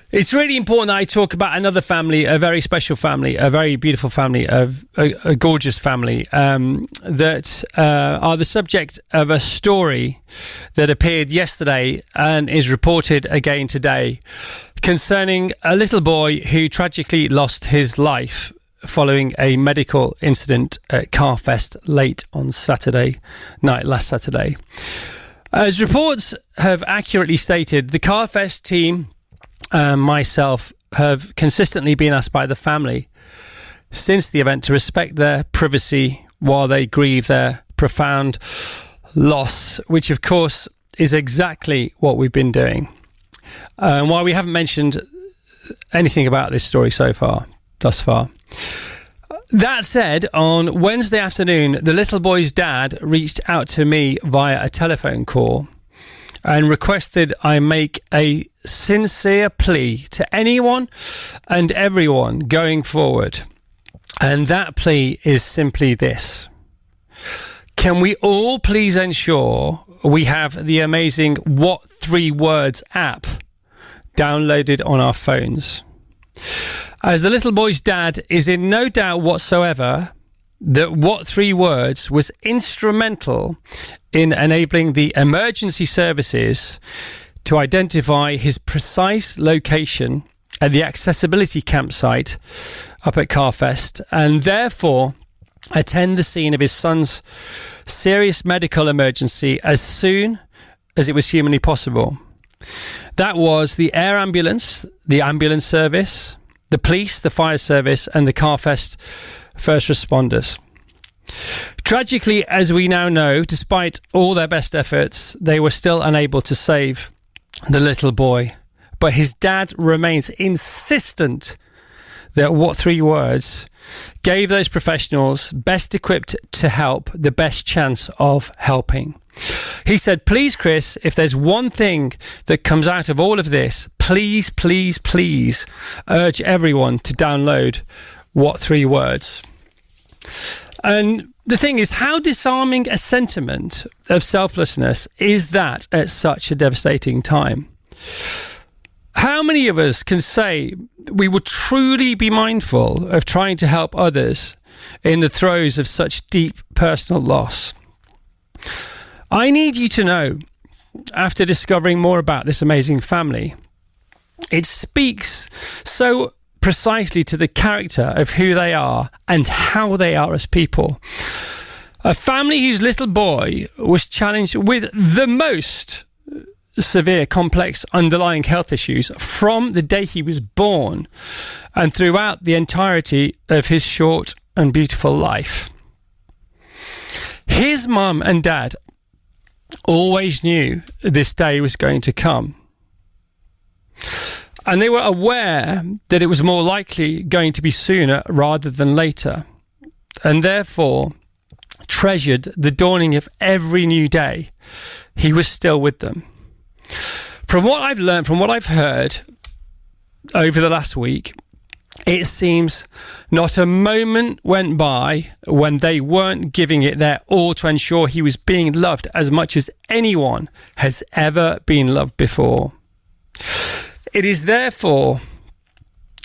It's really important that I talk about another family, a very special family, a very beautiful family, a gorgeous family, that are the subject of a story that appeared yesterday and is reported again today concerning a little boy who tragically lost his life following a medical incident at Carfest late on Saturday night, last Saturday. As reports have accurately stated, the Carfest team and myself have consistently been asked by the family since the event to respect their privacy while they grieve their profound loss, which of course is exactly what we've been doing. And while we haven't mentioned anything about this story thus far. That said, on Wednesday afternoon, the little boy's dad reached out to me via a telephone call and requested I make a sincere plea to anyone and everyone going forward. And that plea is simply this. Can we all please ensure we have the amazing What 3 Words app downloaded on our phones? As the little boy's dad is in no doubt whatsoever that What 3 Words was instrumental in enabling the emergency services to identify his precise location at the accessibility campsite up at Carfest and therefore attend the scene of his son's serious medical emergency as soon as it was humanly possible. That was the air ambulance, the ambulance service, the police, the fire service, and the Carfest first responders. Tragically, as we now know, despite all their best efforts, they were still unable to save the little boy. But his dad remains insistent that What 3 Words gave those professionals best equipped to help the best chance of helping. He said, please, Chris, if there's one thing that comes out of all of this, please, please, please urge everyone to download What 3 Words. And the thing is, how disarming a sentiment of selflessness is that at such a devastating time? How many of us can say we would truly be mindful of trying to help others in the throes of such deep personal loss? I need you to know, after discovering more about this amazing family, it speaks so precisely to the character of who they are and how they are as people. A family whose little boy was challenged with the most severe, complex underlying health issues from the day he was born and throughout the entirety of his short and beautiful life. His mum and dad always knew this day was going to come. And they were aware that it was more likely going to be sooner rather than later, and therefore treasured the dawning of every new day. He was still with them. From what I've learned, from what I've heard over the last week, it seems not a moment went by when they weren't giving it their all to ensure he was being loved as much as anyone has ever been loved before. It is therefore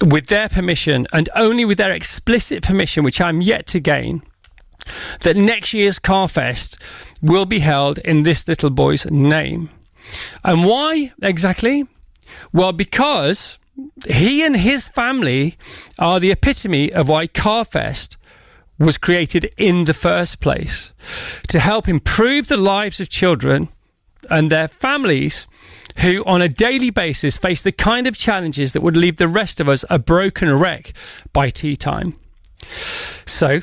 with their permission and only with their explicit permission, which I'm yet to gain, that next year's Carfest will be held in this little boy's name. And why exactly? Well, because he and his family are the epitome of why Carfest was created in the first place, to help improve the lives of children and their families who on a daily basis face the kind of challenges that would leave the rest of us a broken wreck by tea time. So,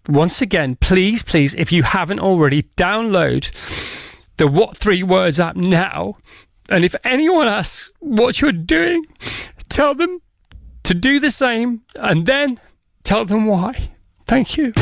once again, please, please, if you haven't already, download the What 3 Words app now. And if anyone asks what you're doing, tell them to do the same and then tell them why. Thank you.